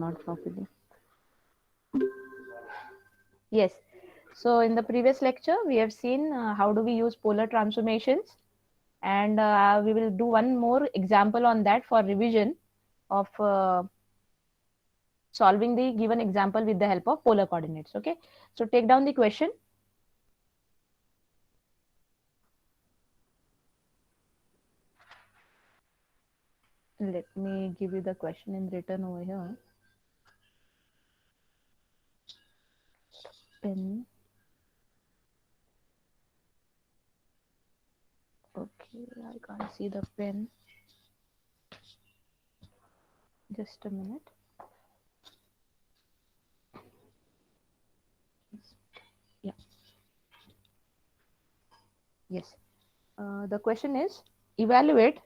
Not properly. Yes. So in the previous lecture, we have seen how do we use polar transformations, and we will do one more example on that for revision of solving the given example with the help of polar coordinates. Okay. So take down the question. Let me give you the question in written over here. Pen. Okay, I can't see the pen. Just a minute. Yeah. Yes. The question is evaluate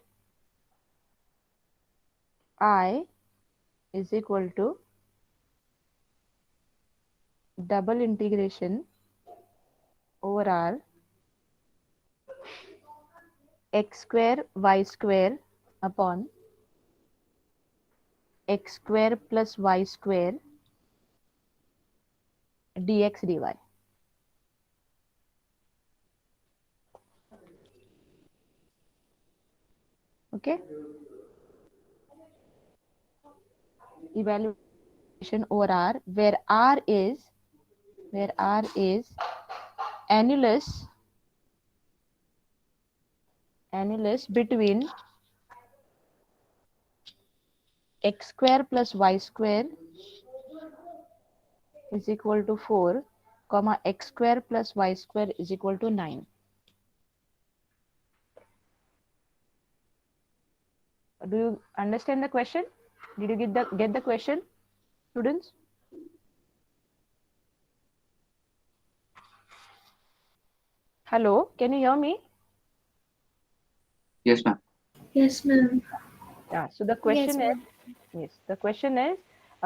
I is equal to double integration over R x square y square upon x square plus y square dx dy. Okay. Evaluation over R, where R is annulus between x square plus y square is equal to 4, comma x square plus y square is equal to 9. Do you understand the question? Did you get the question, students? Hello, can you hear me? Yes, ma'am. Yes, ma'am. Yeah. So the question Yes, is, ma'am. yes, the question is,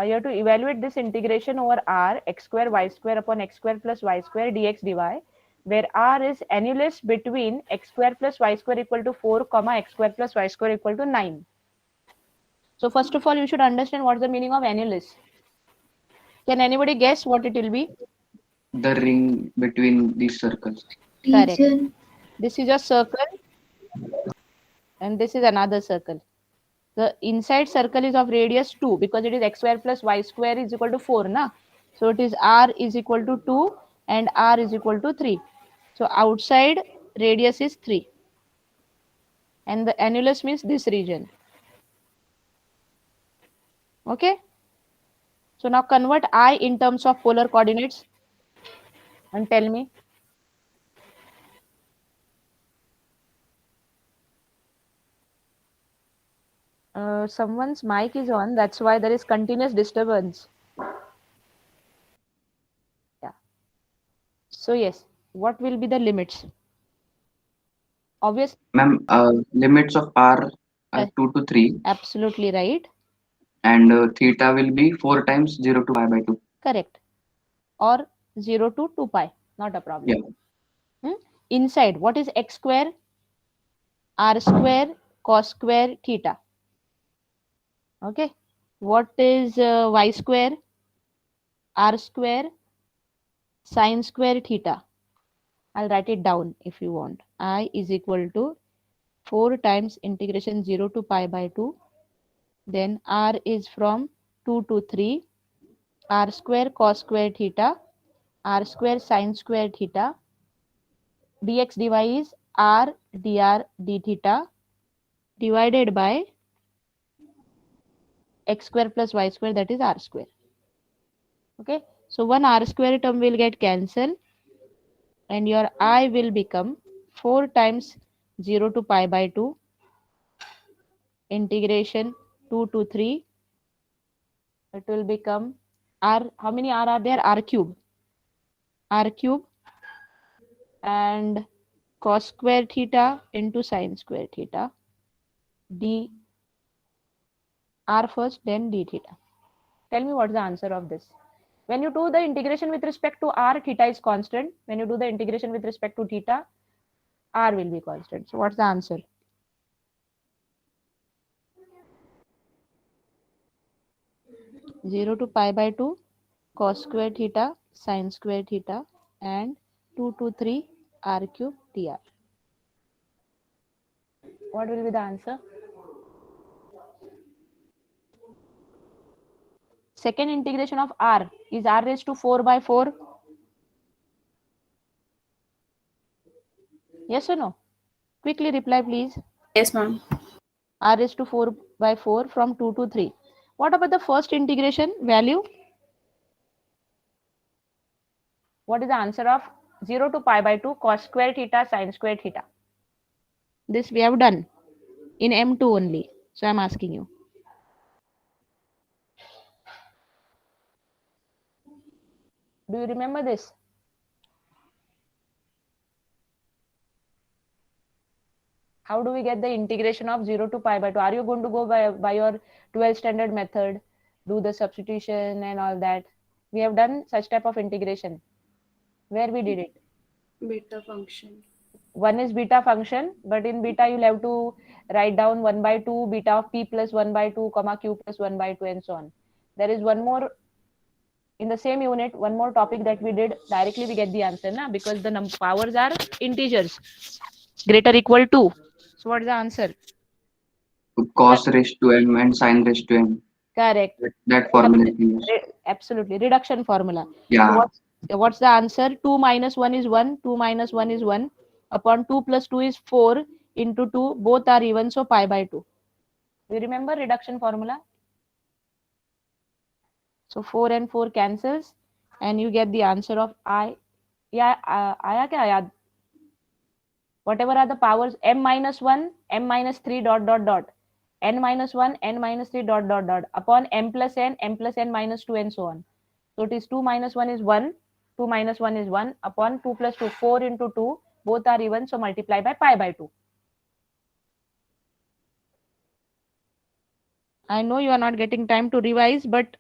you have to evaluate this integration over R x square y square upon x square plus y square dx dy, where R is annulus between x square plus y square equal to 4, comma x square plus y square equal to 9. So first of all, you should understand what's the meaning of annulus. Can anybody guess what it will be? The ring between these circles. Correct. Region. This is a circle and this is another circle. The inside circle is of radius 2 because it is x square plus y square is equal to 4, na? So it is r is equal to 2 and r is equal to 3. So outside radius is 3 and the annulus means this region. Okay. So now convert I in terms of polar coordinates and tell me. Someone's mic is on, that's why there is continuous disturbance. Yeah. So yes, what will be the limits? Obviously, Ma'am, limits of R are 2 to 3, absolutely right. and theta will be 4 times 0 to pi by 2. Correct. Or 0 to 2 pi, not a problem. Yeah. Inside, what is x square? R square cos square theta. Okay. What is y square? R square sin square theta. I'll write it down if you want. I is equal to 4 times integration 0 to pi by 2. Then r is from 2 to 3. R square cos square theta. R square sin square theta. Dx dy is r dr d theta divided by x square plus y square, that is r square. Okay. So one r square term will get cancelled and your I will become 4 times 0 to pi by 2 integration 2 to 3. It will become r. How many r are there? R cube. R cube and cos square theta into sin square theta d r first, then d theta. Tell me what's the answer of this. When you do the integration with respect to r, theta is constant. When you do the integration with respect to theta, r will be constant. So what's the answer? 0 to pi by 2 cos square theta sin square theta and 2 to 3 r cube dr. What will be the answer? Second integration of r is r raised to 4 by 4. Yes or no? Quickly reply, please. Yes, ma'am. R raised to 4 by 4 from 2 to 3. What about the first integration value? What is the answer of 0 to pi by 2 cos square theta sin square theta? This we have done in M2 only. So I'm asking you. Do you remember this? How do we get the integration of 0 to pi by 2? Are you going to go by your 12th standard method, do the substitution and all that? We have done such type of integration. Where we did it? Beta function. One is beta function, but in beta you'll have to write down 1 by 2 beta of p plus 1 by 2 comma q plus 1 by 2 and so on. There is one more in the same unit, one more topic that we did. Directly we get the answer na, because the powers are integers greater equal to. So what is the answer? Cos raised to m and sin raised to m. Correct. That formula is used. Absolutely, reduction formula. Yeah. So what's the answer? 2 minus 1 is 1, 2 minus 1 is 1, upon 2 plus 2 is 4, into 2, both are even, so pi by 2. You remember reduction formula? So 4 and 4 cancels and you get the answer of I. Yeah, आया क्या याद? Whatever are the powers, m minus 1, m minus 3 dot dot dot, n minus 1, n minus 3 dot dot dot, upon m plus n minus 2 and so on. So it is 2 minus 1 is 1, 2 minus 1 is 1, upon 2 plus 2, 4 into 2, both are even, so multiply by pi by 2. I know you are not getting time to revise, but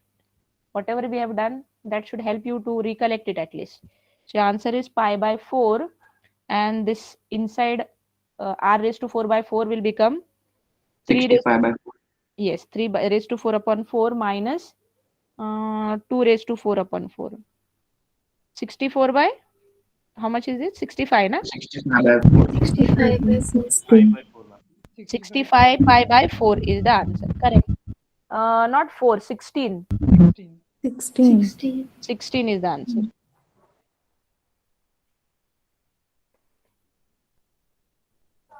whatever we have done, that should help you to recollect it at least. So your answer is pi by 4, and this inside r raised to 4 by 4 will become 3 raised 65 by 4. yes, 3 raised to 4 upon 4 minus 2 raised to 4 upon 4. 64 by, how much is it? 65, na? 65 by 4. 65 by 4. 65 pi by 4 is the answer. Correct. Not 4, 16. 16. 16 is the answer.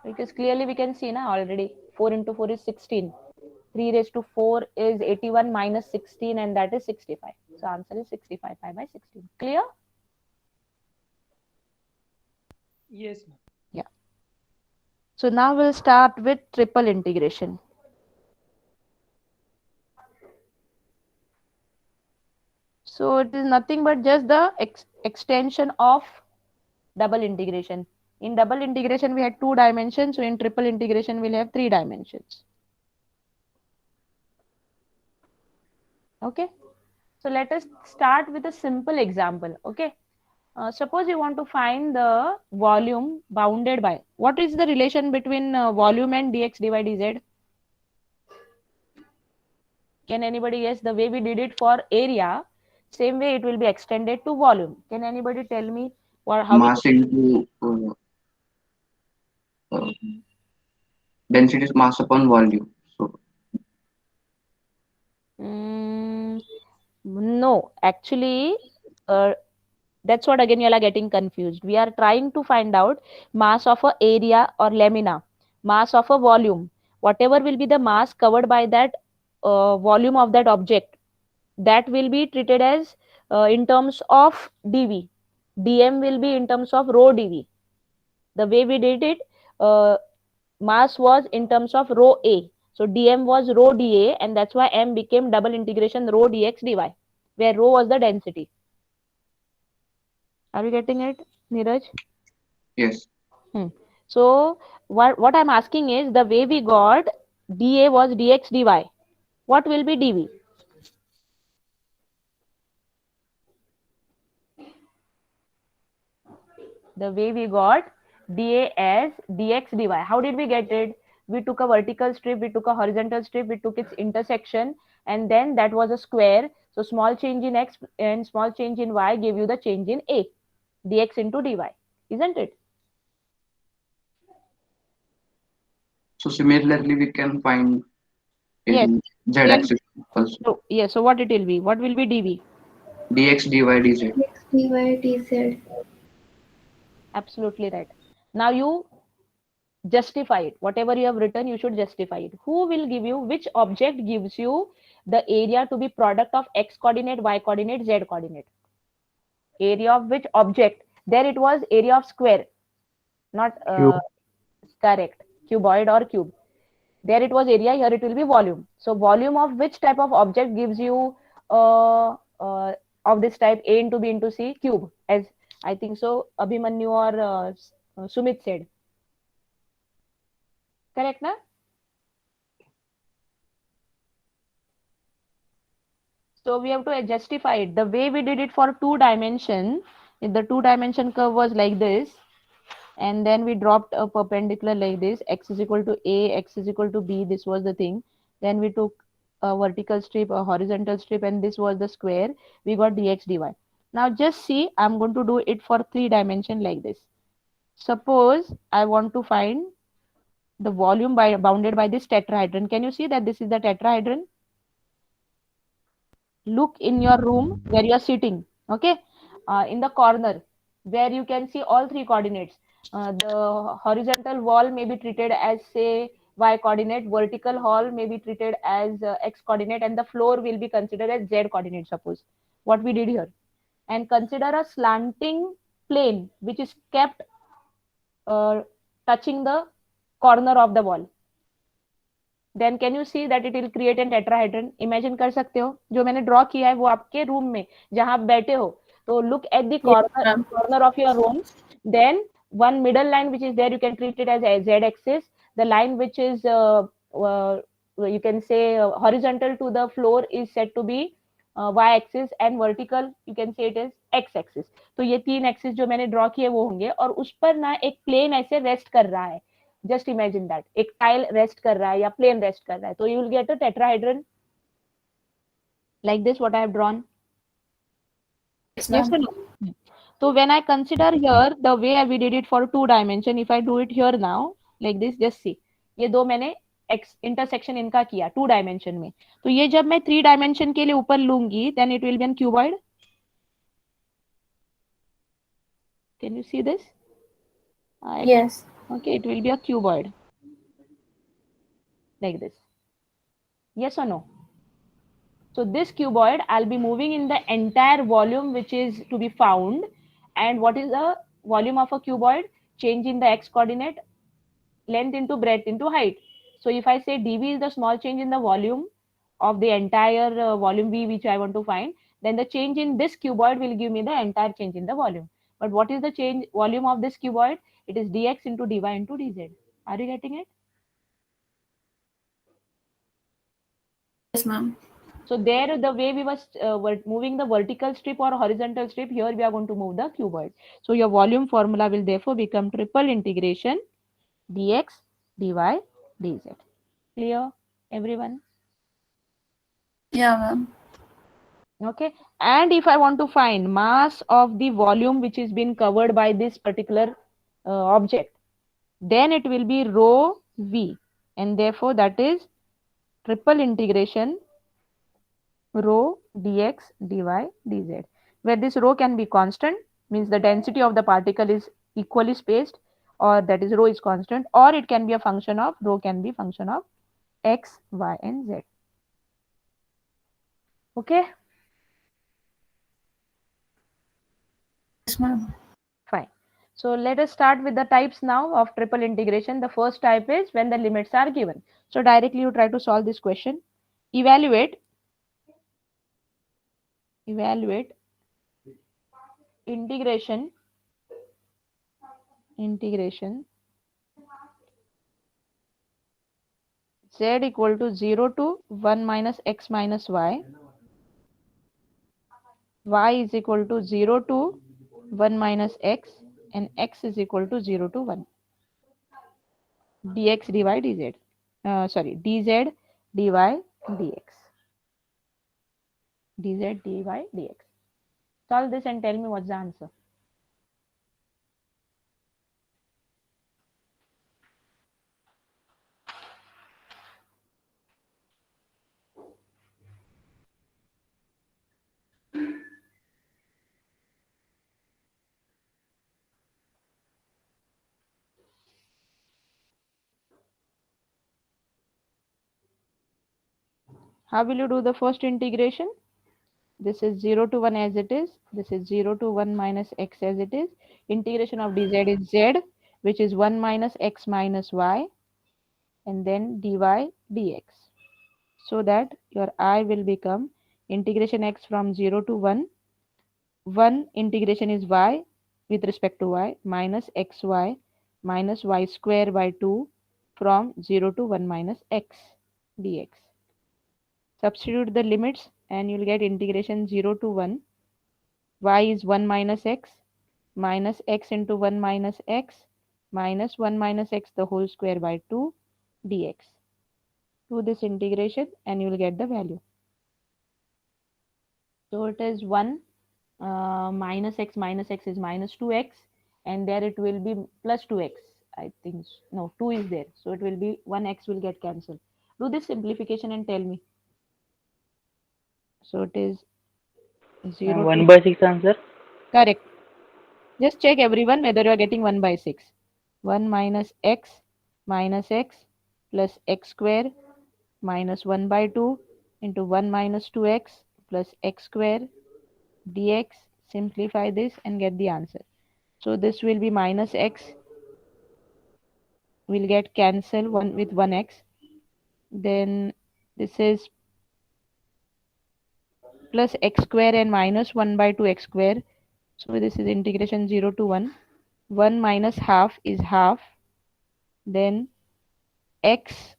Because clearly we can see na already 4 into 4 is 16. 3 raised to 4 is 81 minus 16, and that is 65. So answer is 65 pi by 16. Clear? Yes, ma'am. Yeah. So now we'll start with triple integration. So it is nothing but just the extension of double integration. In double integration, we had 2 dimensions. So in triple integration, we'll have 3 dimensions. Okay. So let us start with a simple example. Okay. Suppose you want to find the volume bounded by. What is the relation between volume and dx dy dz? Can anybody guess? The way we did it for area, same way it will be extended to volume. Can anybody tell me how Mass into density is mass upon volume. So no, actually, that's what again you are getting confused. We are trying to find out mass of a area or lamina, mass of a volume. Whatever will be the mass covered by that volume of that object, that will be treated as in terms of dV. dm will be in terms of rho dV. The way we did it, mass was in terms of rho a. So dm was rho dA, and that's why m became double integration rho dx dy, where rho was the density. Are you getting it, Neeraj? yes. So what I'm asking is, the way we got dA was dx dy. What will be dV? The way we got dA as dx dy. How did we get it? We took a vertical strip, we took a horizontal strip, we took its intersection, and then that was a square. So small change in x and small change in y give you the change in a, dx into dy, isn't it? So similarly, we can find Yes. in z Same. axis also. So yeah, so what it will be? What will be dv? Dx, dy, dz. X, dy, dz. Absolutely right. Now you justify it. Whatever you have written, you should justify it. Who will give you, which object gives you the area to be product of x coordinate, y coordinate, z coordinate? Area of which object? There it was area of square, not Cube. correct, cuboid or cube. There it was area, here it will be volume. So volume of which type of object gives you of this type, a into b into c, cube, as I think so Abhimanyu or Sumit said. Correct, na? So we have to justify it. The way we did it for 2 dimension, if the 2 dimension curve was like this, and then we dropped a perpendicular like this, x is equal to a, x is equal to b, this was the thing. Then we took a vertical strip, a horizontal strip, and this was the square. We got dx dy. Now just see, I'm going to do it for 3 dimension like this. Suppose I want to find the volume bounded by this tetrahedron. Can you see that this is the tetrahedron? Look in your room where you are sitting, okay, in the corner where you can see all 3 coordinates. The horizontal wall may be treated as, say, y coordinate, vertical wall may be treated as x coordinate, and the floor will be considered as z coordinate, suppose what we did here. And consider a slanting plane which is kept touching the corner of the wall. Then can you see that it will create an tetrahedron? Imagine कर सकते हो, जो मैंने draw किया है वो आपके room में जहां आप बैठे हो, तो look at the corner of your room. Then one middle line which is there, you can treat it as a z axis. The line which is you can say horizontal to the floor is said to be y axis, and vertical you can say it is x axis. तो ये 3 axis जो मैंने draw किए वो होंगे, और उस पर ना एक plane ऐसे rest कर रहा है. Just imagine that एक टाइल रेस्ट कर रहा है या प्लेन रेस्ट कर रहा है, तो you will get a tetrahedron like this, what I have drawn. Yes or no? So when I consider here the way we did it for 2 dimension, if I do it here now like this, just see, ये दो मैंने x intersection इनका किया 2 dimension में, तो ये जब मैं 3 dimension के लिए ऊपर लूंगी, then it will be an cuboid. Can you see this? Yes. Okay, it will be a cuboid like this. Yes or no? So this cuboid, I'll be moving in the entire volume which is to be found. And what is the volume of a cuboid? Change in the x coordinate, length into breadth into height. So if I say dv is the small change in the volume of the entire volume v which I want to find, then the change in this cuboid will give me the entire change in the volume. But what is the change volume of this cuboid? It is dx into dy into dz. Are you getting it? Yes, ma'am. So there, the way we were moving the vertical strip or horizontal strip, here we are going to move the cuboid. So your volume formula will therefore become triple integration dx, dy, dz. Clear, everyone? Yeah, ma'am. Okay. And if I want to find mass of the volume which is been covered by this particular object, then it will be rho v, and therefore that is triple integration rho dx, dy, dz, where this rho can be constant, means the density of the particle is equally spaced, or that is rho is constant, or it can be a function of, rho can be function of x, y, and z. Okay, Yes, ma'am. fine. So let us start with the types now of triple integration. The first type is when the limits are given. So directly you try to solve this question. Evaluate integration z equal to 0 to 1 minus x minus y is equal to 0 to 1 minus x, and x is equal to 0 to 1, dx dy dz, sorry, dz dy dx. dz, dy, dx. Solve this and tell me what's the answer. How will you do the first integration? This is 0 to 1 as it is. This is 0 to 1 minus x as it is. Integration of dz is z, which is 1 minus x minus y, and then dy dx. So that your I will become integration x from 0 to 1. 1 integration is y with respect to y minus xy minus y square by 2 from 0 to 1 minus x dx. Substitute the limits and you'll get integration 0 to 1. Y is 1 minus x into 1 minus x minus 1 minus x the whole square by 2 dx. Do this integration and you will get the value. So it is 1 minus x is minus 2x, and there it will be plus 2x. I think no, 2 is there, so it will be 1x will get cancelled. Do this simplification and tell me. So it is 0 1 to by 6 answer. correct. Just check everyone whether you are getting 1 by 6. 1 minus x plus x square minus 1 by 2 into 1 minus 2x plus x square dx. Simplify this and get the answer. So this will be minus x will get cancelled one with 1x. Then this is plus x square and minus 1 by 2 x square. So this is integration 0 to 1. 1 minus half is half. Then x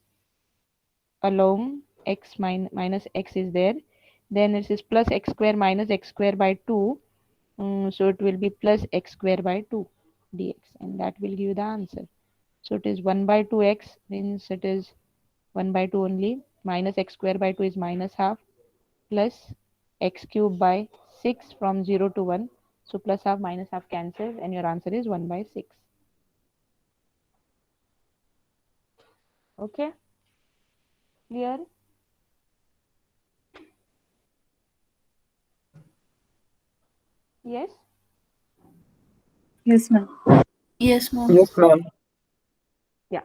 along x minus x is there. Then this is plus x square minus x square by 2. So it will be plus x square by 2 dx, and that will give you the answer. So it is 1 by 2x means it is 1 by 2 only. Minus x square by 2 is minus half plus x cube by 6 from 0 to 1. So plus half minus half cancels and your answer is 1 by 6. Okay? Clear? Yes? Yes, ma'am. Yes, ma'am. Yes, ma'am. Yeah.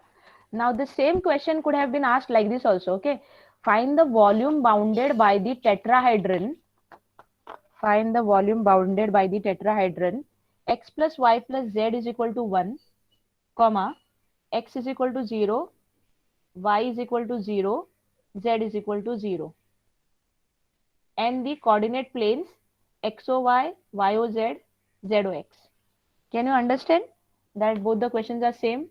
Now the same question could have been asked like this also. Okay. Find the volume bounded by the tetrahedron. Find the volume bounded by the tetrahedron x plus y plus z is equal to 1, comma, x is equal to 0, y is equal to 0, z is equal to 0. And the coordinate planes xoy, yoz, zox. Can you understand that both the questions are same?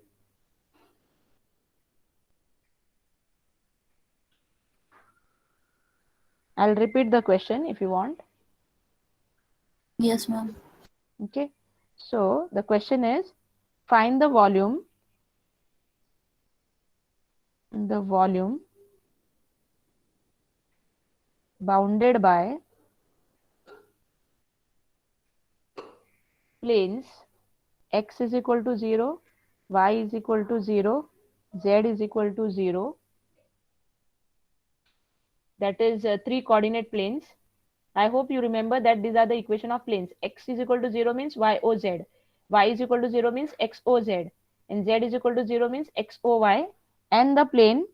I'll repeat the question if you want. Yes, ma'am. Okay. So the question is, find the volume bounded by planes x is equal to 0, y is equal to 0, z is equal to 0. That is 3 coordinate planes. I hope you remember that these are the equation of planes. X is equal to 0 means yoz, y is equal to 0 means xoz, and z is equal to 0 means xoy, and the plane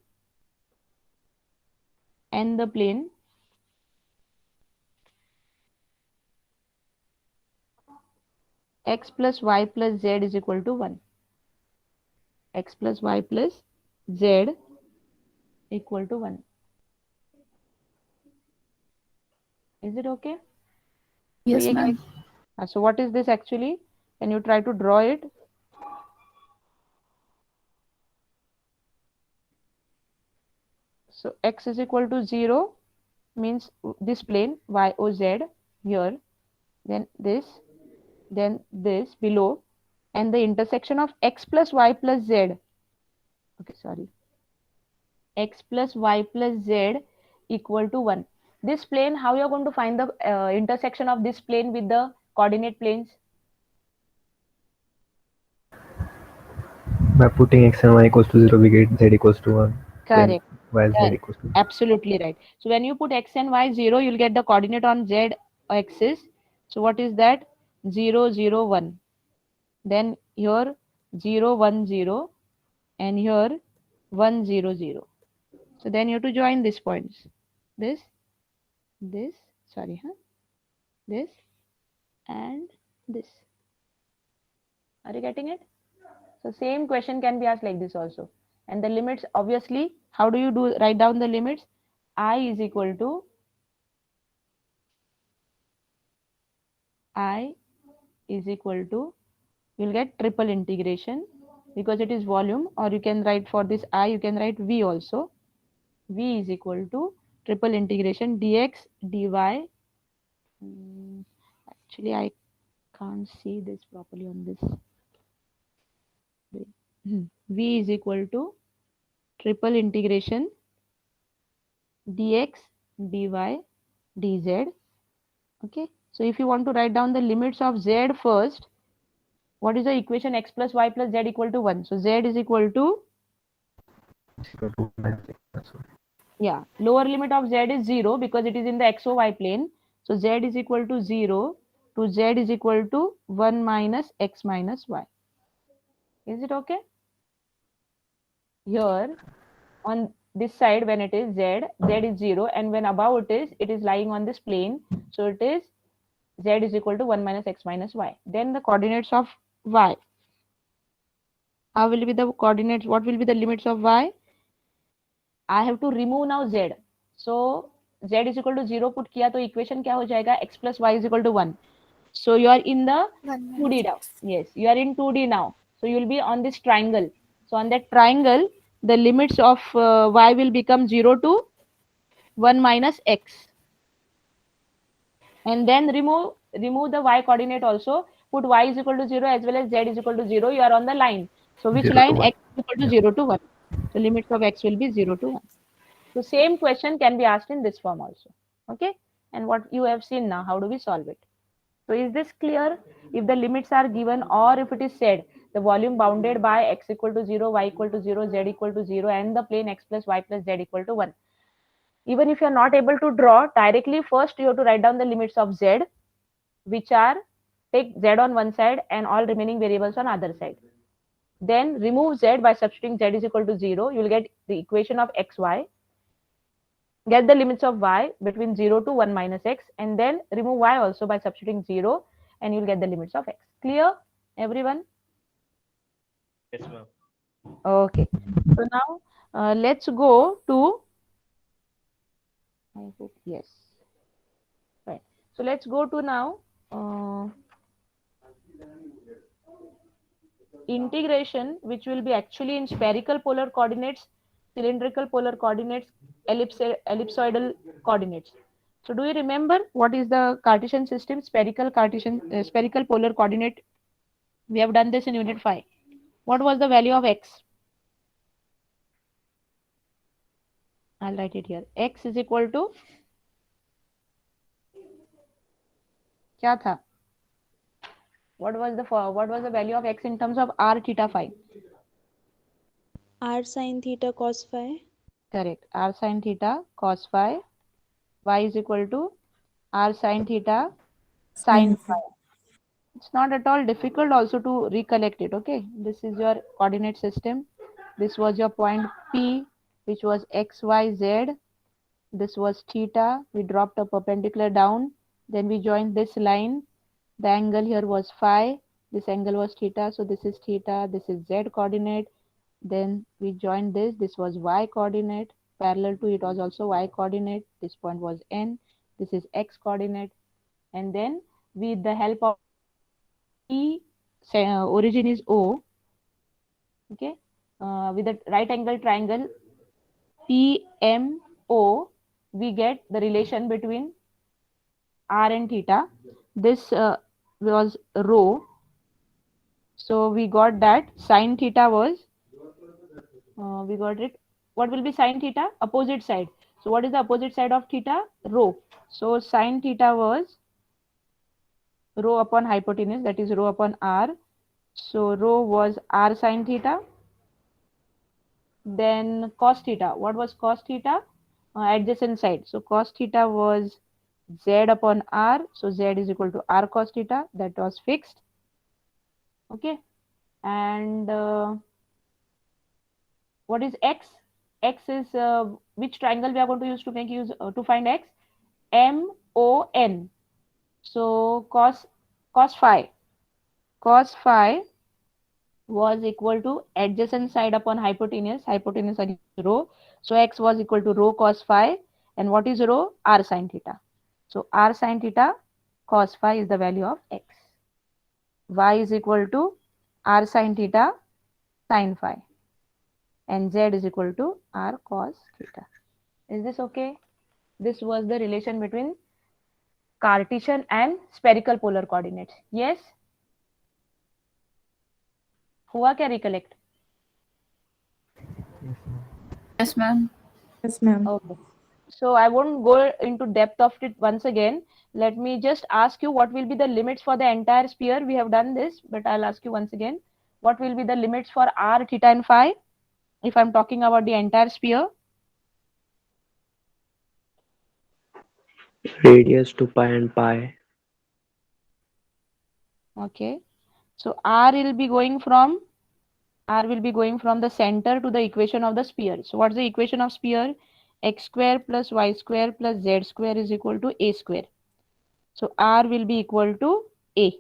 x plus y plus z is equal to 1. X plus y plus z equal to 1. Is it okay? Yes, So, ma'am. so what is this actually? Can you try to draw it? So x is equal to 0 means this plane yoz here, then this below, and the intersection of x plus y plus z. Okay, sorry. X plus y plus z equal to 1. This plane, how you are going to find the intersection of this plane with the coordinate planes? By putting x and y equals to 0, we get z equals to 1. Then Correct. y z Correct. equals to Absolutely right. So when you put x and y 0, you'll get the coordinate on z axis. So what is that? 0, 0, 1. Then here 0, 1, 0, and here 1, 0, 0. So then you have to join these points. This, this, and this. Are you getting it? So same question can be asked like this also. And the limits, obviously, how do you do write down the limits? I is equal to you'll get triple integration because it is volume, or you can write for this I, you can write V also. V is equal to triple integration dx dy. Actually, I can't see this properly on this. V is equal to triple integration dx dy dz. Okay, so if you want to write down the limits of z first, what is the equation? X plus y plus z equal to 1. So z is equal to, minus x plus y. yeah, lower limit of z is 0 because it is in the xy plane. So z is equal to 0 to z is equal to 1 minus x minus y. Is it okay? Here on this side, when it is z is 0, and when above it is lying on this plane. So it is z is equal to 1 minus x minus y. Then the coordinates of y. How will be the coordinates? What will be the limits of y? I have to remove now z. So z is equal to 0 put किया तो equation क्या हो जाएगा? X plus y is equal to 1. So you are in the 2D now. Yes, you are in 2D now. So you will be on this triangle. So on that triangle, the limits of y will become 0 to 1 minus x. And then remove the y coordinate also. Put y is equal to 0 as well as z is equal to 0. You are on the line. So which 0 to line? 1. X is equal to 0 to 1. So limits of x will be 0 to 1. So same question can be asked in this form also. Okay. And what you have seen now, how do we solve it? So is this clear? If the limits are given, or if it is said the volume bounded by x equal to 0, y equal to 0, z equal to 0, and the plane x plus y plus z equal to 1. Even if you are not able to draw directly, first you have to write down the limits of z, which are, take z on one side and all remaining variables on other side. Then remove z by substituting z is equal to 0. You will get the equation of xy. Get the limits of y between 0 to 1 minus x, and then remove y also by substituting 0, and you'll get the limits of x. Clear, everyone? Yes, ma'am. Okay. So now let's go to, I hope, yes. Right. So let's go to now integration, which will be actually in spherical polar coordinates, cylindrical polar coordinates, ellipsoidal coordinates. So do you remember what is the Cartesian system? Spherical polar coordinate. We have done this in unit 5. What was the value of x? I'll write it here. X is equal to, क्या था? What was the value of x in terms of r theta phi? R sin theta cos phi. Correct. R sin theta cos phi. Y is equal to r sin theta sin phi. It's not at all difficult also to recollect it. Okay. This is your coordinate system. This was your point P, which was x, y, z. This was theta. We dropped a perpendicular down. Then we joined this line. The angle here was phi. This angle was theta. So this is theta. This is z coordinate. Then we joined this. This was y coordinate. Parallel to it was also y coordinate. This point was n. This is x coordinate. And then with the help of P, origin is O. Okay. With the right angle triangle PMO, we get the relation between r and theta. This was rho. So we got that sine theta was, we got it. What will be sine theta? Opposite side. So what is the opposite side of theta? Rho. So sine theta was rho upon hypotenuse, that is rho upon r. So rho was r sine theta. Then cos theta. What was cos theta? Adjacent side. So cos theta was z upon r. So z is equal to r cos theta. That was fixed. Okay. And what is x? X is which triangle we are going to use to make use to find x? MON. So cos phi. Cos phi was equal to adjacent side upon hypotenuse. Hypotenuse is rho. So x was equal to rho cos phi. And what is rho? R sine theta. So r sine theta cos phi is the value of x. Y is equal to r sine theta sine phi. And z is equal to r cos theta. Is this okay? This was the relation between Cartesian and spherical polar coordinates. Yes? हुआ क्या recollect? Yes, ma'am. Yes, ma'am. Okay. So I won't go into depth of it once again. Let me just ask you what will be the limits for the entire sphere. We have done this, but I'll ask you once again. What will be the limits for r, theta and phi? If I'm talking about the entire sphere. Radius to pi and pi. Okay. So r will be going from the center to the equation of the sphere. So what's the equation of sphere? X square plus y square plus z square is equal to a square. So r will be equal to a.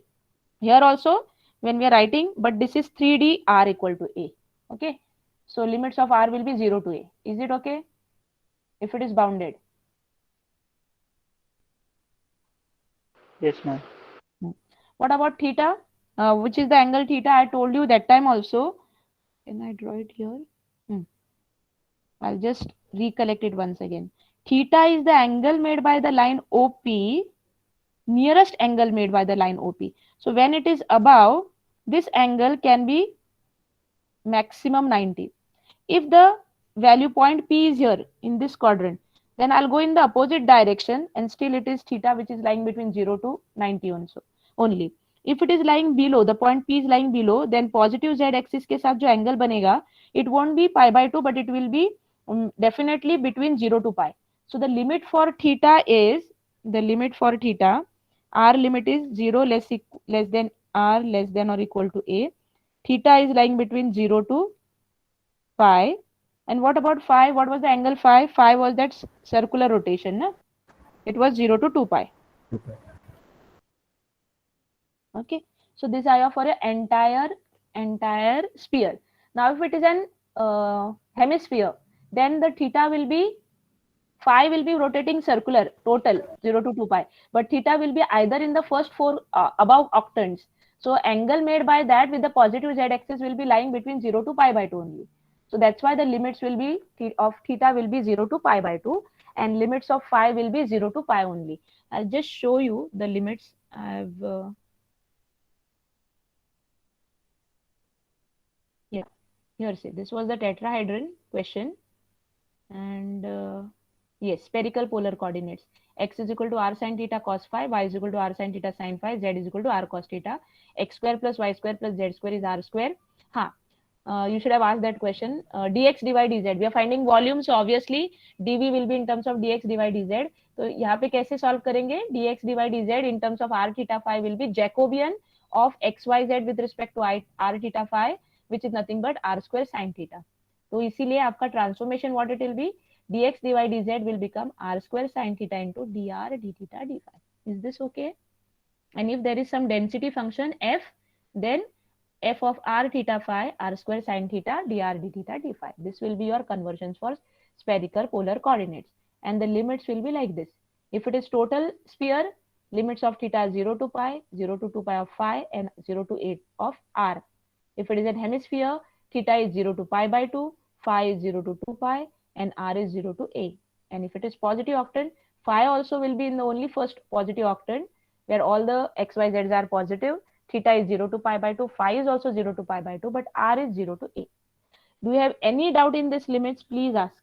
Here also when we are writing, but this is 3D r equal to a. Okay. So limits of r will be 0 to a. Is it okay? If it is bounded. Yes, ma'am. What about theta? Which is the angle theta? I told you that time also. Can I draw it here? I'll just recollect it once again. Theta is the angle made by the line OP, nearest angle made by the line OP. So when it is above, this angle can be maximum 90. If the value point P is here in this quadrant, then I'll go in the opposite direction and still it is theta, which is lying between 0 to 90 also only. If it is lying below, the point P is lying below, then positive z axis के साथ जो angle बनेगा, it won't be pi by 2, but it will be definitely between 0 to pi. So the limit for theta is, r limit is 0 less than r less than or equal to a. Theta is lying between 0 to pi. And what about phi? What was the angle phi? Phi was that circular rotation. Na? It was 0 to 2 pi. Okay. So this is for your entire sphere. Now if it is an hemisphere, then the theta will be, phi will be rotating circular total 0 to 2 pi. But theta will be either in the first four above octants. So angle made by that with the positive z axis will be lying between 0 to pi by 2 only. So that's why the limits will be of theta will be 0 to pi by 2 and limits of phi will be 0 to pi only. I'll just show you the limits. I've here say this was the tetrahedron question, and yes, spherical polar coordinates. X is equal to r sin theta cos phi, y is equal to r sin theta sin phi, z is equal to r cos theta. X square plus y square plus z square is r square. You should have asked that question. Dx dy dz. We are finding volume, so obviously dv will be in terms of dx dy dz. तो यहाँ पे कैसे solve करेंगे? Dx dy dz in terms of r theta phi will be Jacobian of x y z with respect to r theta phi, which is nothing but r square sin theta. तो इसीलिए आपका transformation what it will be? Dx dy dz will become r square sin theta into dr d theta d phi. Is this okay? And if there is some density function f, then f of r theta phi r square sin theta dr d theta d phi. This will be your conversions for spherical polar coordinates. And the limits will be like this. If it is total sphere, limits of theta are 0 to pi, 0 to 2 pi of phi, and 0 to 8 of r. If it is a hemisphere, theta is 0 to pi by 2, phi is 0 to 2 pi, and r is 0 to a. And if it is positive octant, phi also will be in the only first positive octant, where all the x, y, z's are positive. Theta is 0 to pi by 2, phi is also 0 to pi by 2, but r is 0 to a. Do you have any doubt in this limits? Please ask.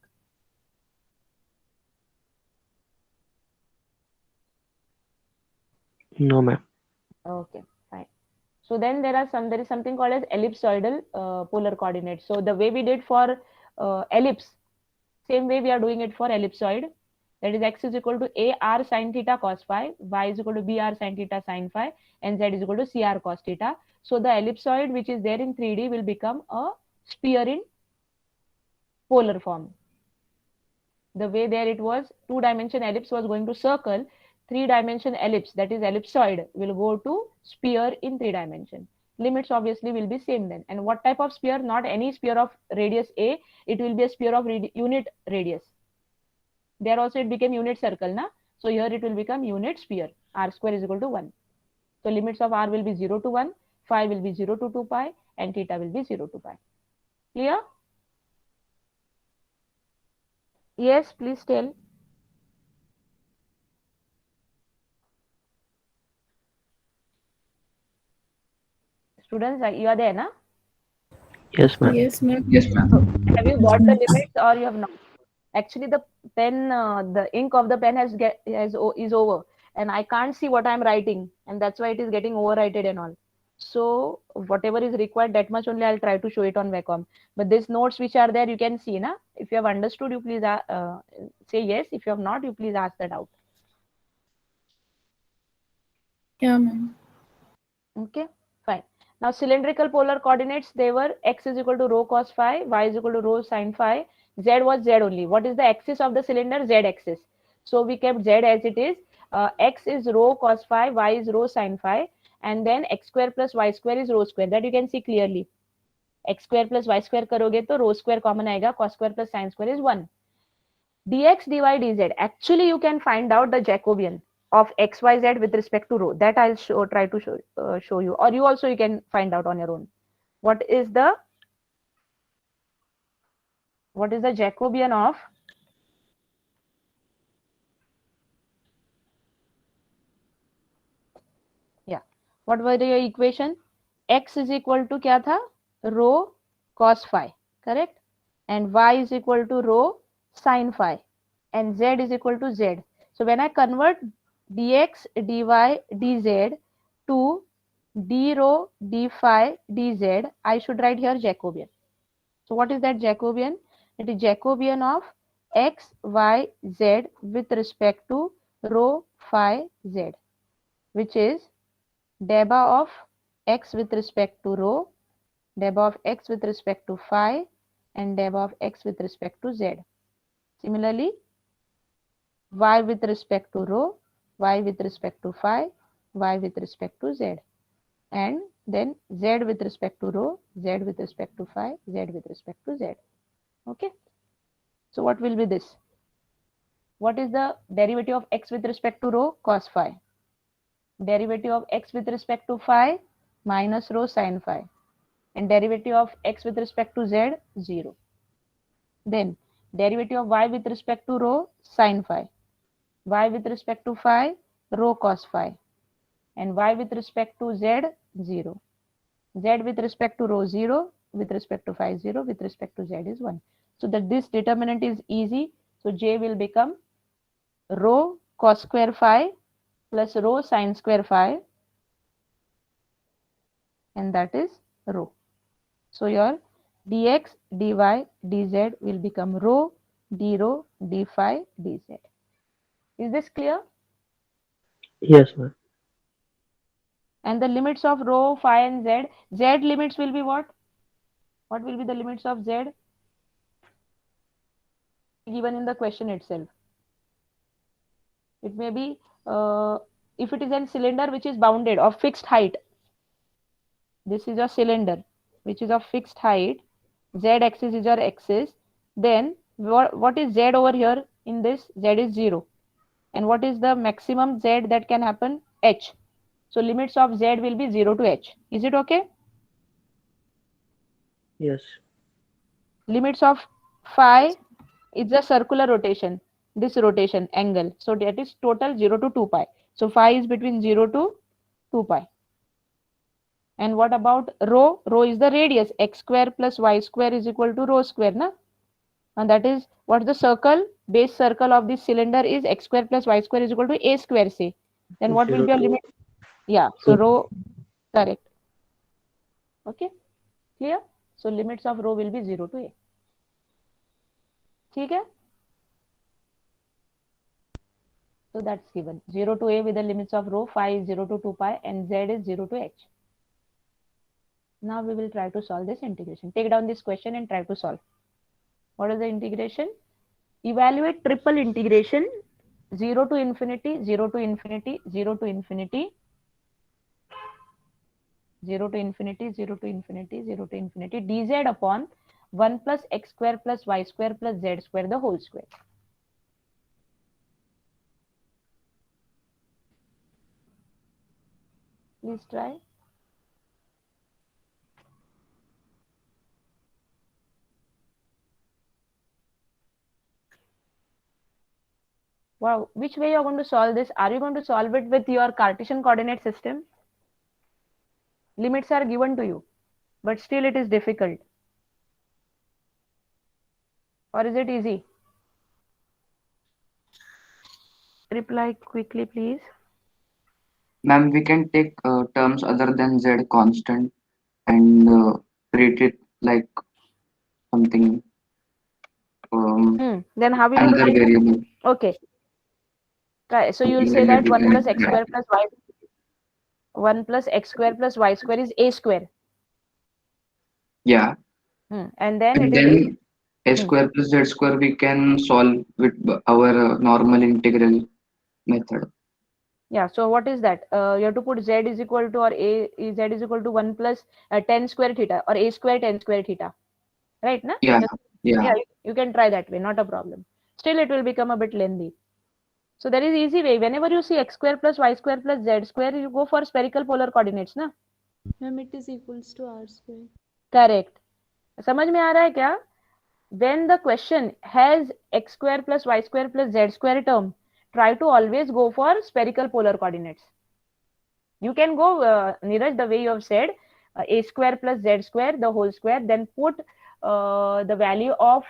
No, ma'am. Okay, fine. So then there is something called as ellipsoidal polar coordinates. So the way we did for ellipse, same way we are doing it for ellipsoid. That is x is equal to a r sine theta cos phi, y is equal to b r sine theta sine phi, and z is equal to c r cos theta. So the ellipsoid which is there in 3D will become a sphere in polar form. The way there it was, 2-dimension ellipse was going to circle, 3-dimension ellipse, that is ellipsoid, will go to sphere in 3 dimension. Limits obviously will be same then. And what type of sphere? Not any sphere of radius a, it will be a sphere of unit radius. There also it became unit circle, na? So here it will become unit sphere. R square is equal to 1. So limits of r will be 0 to 1, phi will be 0 to 2 pi, and theta will be 0 to pi. Clear? Yes, please tell. Students, you are there, na? Yes, ma'am. Yes, ma'am. Yes, ma'am. Have you got the limits or you have not? Actually, the pen, the ink of the pen is over, and I can't see what I'm writing, and that's why it is getting overwrited and all. So whatever is required, that much only I'll try to show it on Vacom. But these notes which are there, you can see, na? If you have understood, you please say yes. If you have not, you please ask that out. Yeah, ma'am. Okay, fine. Now cylindrical polar coordinates, they were x is equal to rho cos phi, y is equal to rho sin phi, z was z only. What is the axis of the cylinder? Z axis. So we kept z as it is. X is rho cos phi, y is rho sin phi, and then x square plus y square is rho square. That you can see clearly. X square plus y square करोगे तो rho square common आएगा, cos square plus sin square is 1. dx dy dz, actually you can find out the Jacobian of xyz with respect to rho. That I'll try to show you, or you also you can find out on your own. What is the Jacobian of what were your equation? X is equal to क्या था? Rho cos phi, correct? And y is equal to rho sin phi, and z is equal to z. So when I convert dx dy dz to d rho d phi dz, I should write here Jacobian. So what is that Jacobian? It is Jacobian of x, y, z with respect to rho phi z, which is deba of x with respect to rho, deba of x with respect to phi, and deba of x with respect to z. Similarly, y with respect to rho, y with respect to phi, y with respect to z, and then z with respect to rho, z with respect to phi, z with respect to z. Okay. So what will be this? What is the derivative of x with respect to rho? Cos phi. Derivative of x with respect to phi, minus rho sin phi. And derivative of x with respect to z, 0. Then derivative of y with respect to rho, sin phi. Y with respect to phi, rho cos phi. And y with respect to z, 0. Z with respect to rho, 0. With respect to phi, 0. With respect to z is 1. So that this determinant is easy. So j will become rho cos square phi plus rho sin square phi, and that is rho. So your dx, dy, dz will become rho, d rho, d phi, dz. Is this clear? Yes, ma'am. And the limits of rho, phi, and z. Z limits will be what? What will be the limits of z? Given in the question itself. It may be if it is a cylinder which is bounded of fixed height. This is a cylinder which is of fixed height. Z axis is your axis. Then what is z over here in this? Z is 0. And what is the maximum z that can happen? H. So limits of z will be 0 to h. Is it okay? Yes. Limits of phi is a circular rotation. This rotation angle. So that is total 0 to 2 pi. So phi is between 0 to 2 pi. And what about rho? Rho is the radius. X square plus y square is equal to rho square, na? And that is what the circle, base circle of this cylinder is x square plus y square is equal to a square, say. Then what will be your limit? Yeah, so rho, correct. Okay, clear? So limits of rho will be 0 to a. ठीक है? So that's given. 0 to a with the limits of rho, phi is 0 to 2 pi, and z is 0 to h. Now we will try to solve this integration. Take down this question and try to solve. What is the integration? Evaluate triple integration 0 to infinity, 0 to infinity, 0 to infinity, 0 to infinity, 0 to infinity, 0 to infinity, dz upon 1 plus x square plus y square plus z square the whole square. Please try. Wow, which way you are going to solve this? Are you going to solve it with your Cartesian coordinate system? Limits are given to you, but still it is difficult. Or is it easy? Reply quickly, please. Ma'am, we can take terms other than z constant and treat it like something Then how will you another treat it? variable. Okay. So you will say Like that 1 plus that. x square plus y 1 plus x square plus y square is a square. Yeah. And then And it is then a square plus z square we can solve with our normal integral method. yeah. So what is that? You have to put z is equal to or a z is equal to 1 plus 10 square theta or a square 10 square theta. Right? Na? Yeah. Yeah. Yeah, you can try that way, not a problem. Still, it will become a bit lengthy. So there is easy way. Whenever you see x square plus y square plus z square, you go for spherical polar coordinates, na? Ma'am, it is equals to r square. Correct. समझ में आ रहा है क्या? When the question has x square plus y square plus z square term, try to always go for spherical polar coordinates. You can go, Neeraj, the way you have said, a square plus z square, the whole square, then put the value of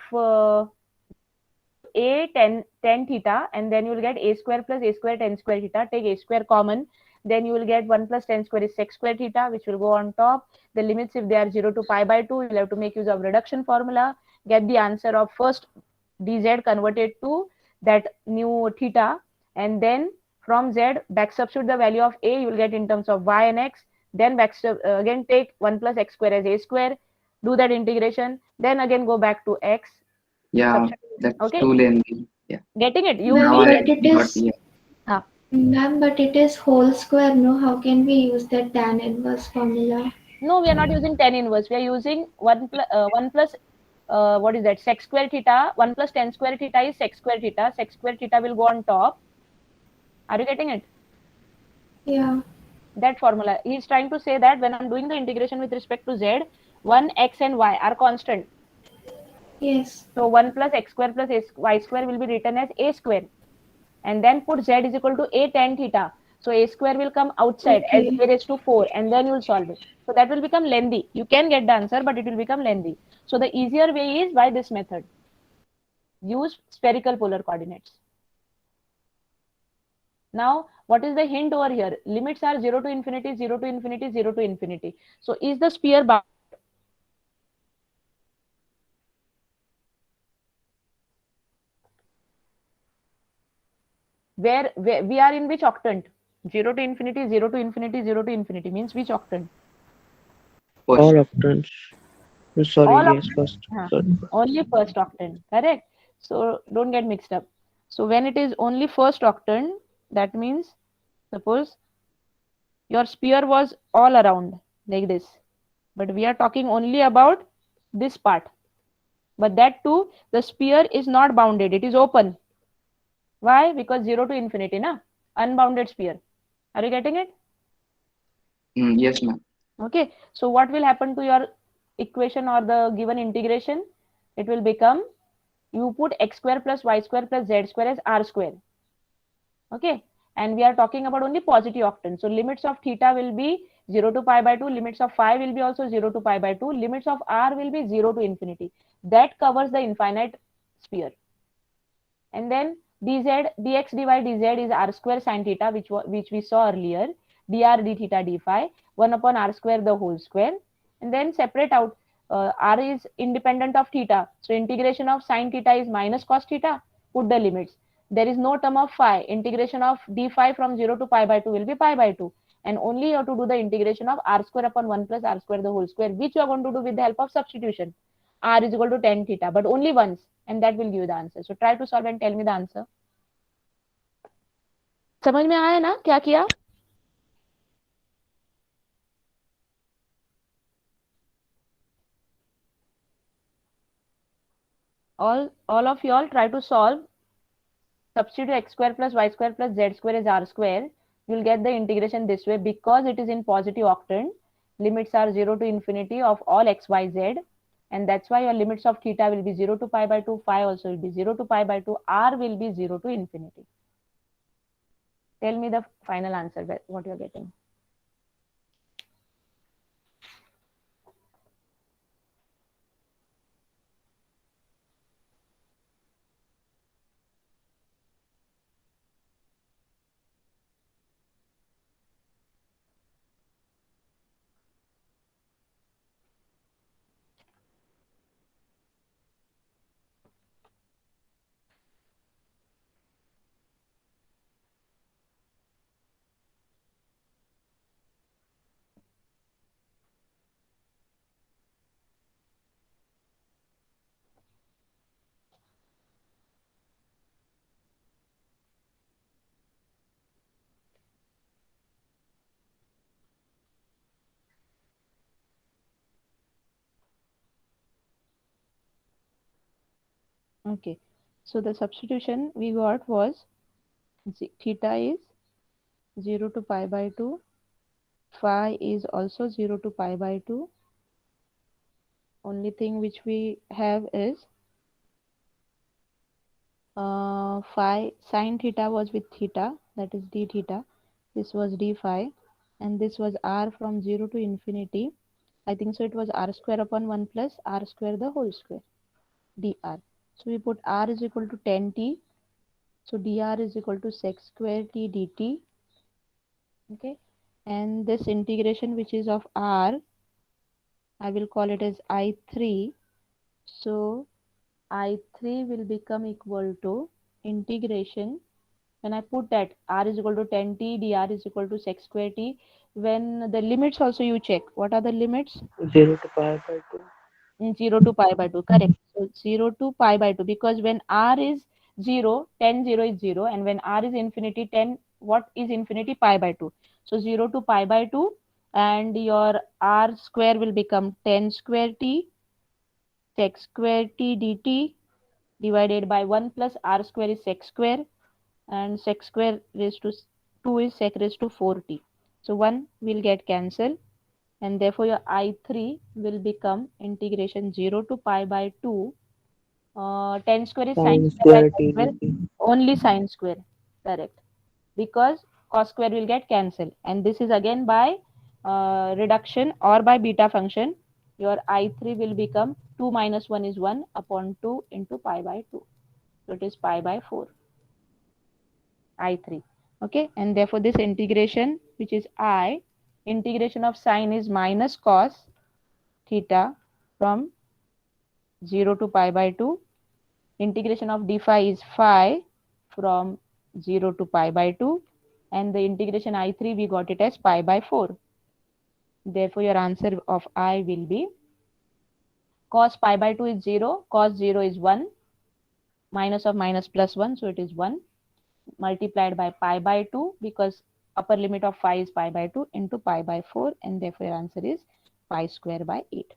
a 10 theta, and then you will get a square plus a square 10 square theta. Take a square common, then you will get 1 plus 10 square is sec square theta, which will go on top. The limits, if they are 0 to pi by 2, you will have to make use of reduction formula. Get the answer of first dz converted to that new theta, and then from z back substitute the value of a, you will get in terms of y and x. Then back again take 1 plus x square as a square, do that integration, then again go back to x. Yeah. That's Okay, too lengthy. Yeah. getting it? You Now will I But it got, is, yeah. ma'am, but it is whole square, no? How can we use that tan inverse formula? No, we are not using tan inverse. We are using 1 plus what is that? Sec square theta. 1 plus 10 square theta is sec square theta. Sec square theta will go on top. Are you getting it? Yeah. That formula. He is trying to say that when I'm doing the integration with respect to z, 1, x and y are constant. Yes. So 1 plus x square plus y square will be written as a square. And then put z is equal to a tan theta. So a square will come outside as Okay. a raised to 4, and then you will solve it. So that will become lengthy. You can get the answer, but it will become lengthy. So the easier way is by this method. Use spherical polar coordinates. Now, what is the hint over here? Limits are 0 to infinity, 0 to infinity, 0 to infinity. So is the sphere bound? Where we are in which octant? 0 to infinity, 0 to infinity, 0 to infinity means which octant? All octants. Sorry, All yes, octants. first. Huh. Sorry. Only first octant, correct? So don't get mixed up. So when it is only first octant, that means suppose your sphere was all around like this, but we are talking only about this part. But that too, the sphere is not bounded, it is open. Why? Because 0 to infinity, na? Unbounded sphere. Are you getting it? Yes, ma'am. Okay. So what will happen to your equation or the given integration? It will become, you put x square plus y square plus z square as r square. Okay. And we are talking about only positive octants. So limits of theta will be 0 to pi by 2. Limits of phi will be also 0 to pi by 2. Limits of r will be 0 to infinity. That covers the infinite sphere. And then dz, dx dy dz is r square sine theta, which we saw earlier. dr d theta d phi, 1 upon r square the whole square, and then separate out. R is independent of theta, so integration of sine theta is minus cos theta. Put the limits. There is no term of phi. Integration of d phi from 0 to pi by 2 will be pi by 2, and only you have to do the integration of r square upon 1 plus r square the whole square, which you are going to do with the help of substitution. R is equal to tan theta, but only once, and that will give you the answer. So try to solve and tell me the answer. समझ में आया ना क्या किया? All of you all try to solve. Substitute x square plus y square plus z square is r square. You'll get the integration this way because it is in positive octant. Limits are 0 to infinity of all x, y, z, and that's why your limits of theta will be 0 to pi by 2, phi also will be 0 to pi by 2, r will be 0 to infinity. Tell me the final answer, what you're getting. Okay, so the substitution we got was theta is 0 to pi by 2, phi is also 0 to pi by 2. Only thing which we have is phi sine theta was with theta, that is d theta. This was d phi, and this was r from 0 to infinity. I think so it was r square upon 1 plus r square the whole square, dr. So we put r is equal to 10t. So dr is equal to sec square t dt. Okay, and this integration which is of r, I will call it as I3. So I3 will become equal to integration. When I put that r is equal to 10t, dr is equal to sec square t. When the limits also you check. What are the limits? 0 to pi by 2. 0 to pi by 2, correct. So 0 to pi by 2, because when r is 0, 10, 0 is 0, and when r is infinity, 10, what is infinity? Pi by 2. So 0 to pi by 2, and your r square will become 10 square t sec square t dt divided by 1 plus r square is sec square, and sec square raised to 2 is sec raised to 4t. So 1 will get cancelled, and therefore your I3 will become integration 0 to pi by 2. 10 square is sine Sin square square by cos t square, dt. only sine square, correct, because cos square will get cancelled, and this is again by reduction or by beta function. Your I3 will become 2 minus 1 is 1 upon 2 into pi by 2. So it is pi by 4, I3. Okay, and therefore this integration, which is I, integration of sine is minus cos theta from 0 to pi by 2. Integration of d phi is phi from 0 to pi by 2. And the integration I3, we got it as pi by 4. Therefore, your answer of I will be cos pi by 2 is 0, cos 0 is 1, minus of minus plus 1, so it is 1, multiplied by pi by 2, because upper limit of phi is pi by 2, into pi by 4, and therefore your answer is pi square by 8.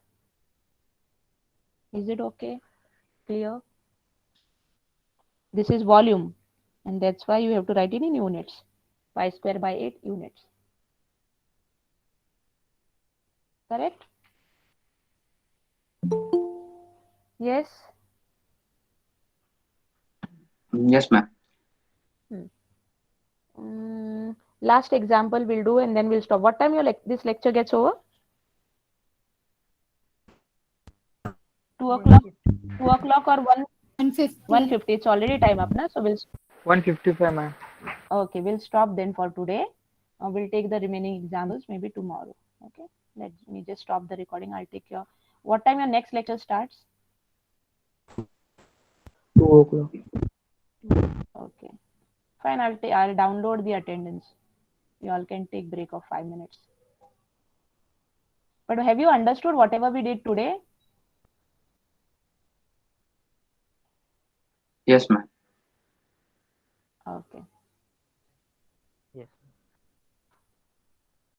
Is it okay? Clear? This is volume, and that's why you have to write it in units. Pi square by 8 units. Correct? Yes? Yes, ma'am. Last example we'll do, and then we'll stop. What time your this lecture gets over? 2 o'clock? 2 o'clock or 1:50. 1:50? It's already time up, na? So we'll 155, ma'am. okay, we'll stop then for today. We'll take the remaining examples maybe tomorrow. Okay. Let me just stop the recording. I'll take your. What time your next lecture starts? 2 o'clock. Okay. Fine. I'll download the attendance. You all can take break of 5 minutes. But have you understood whatever we did today? Yes, ma'am. Okay.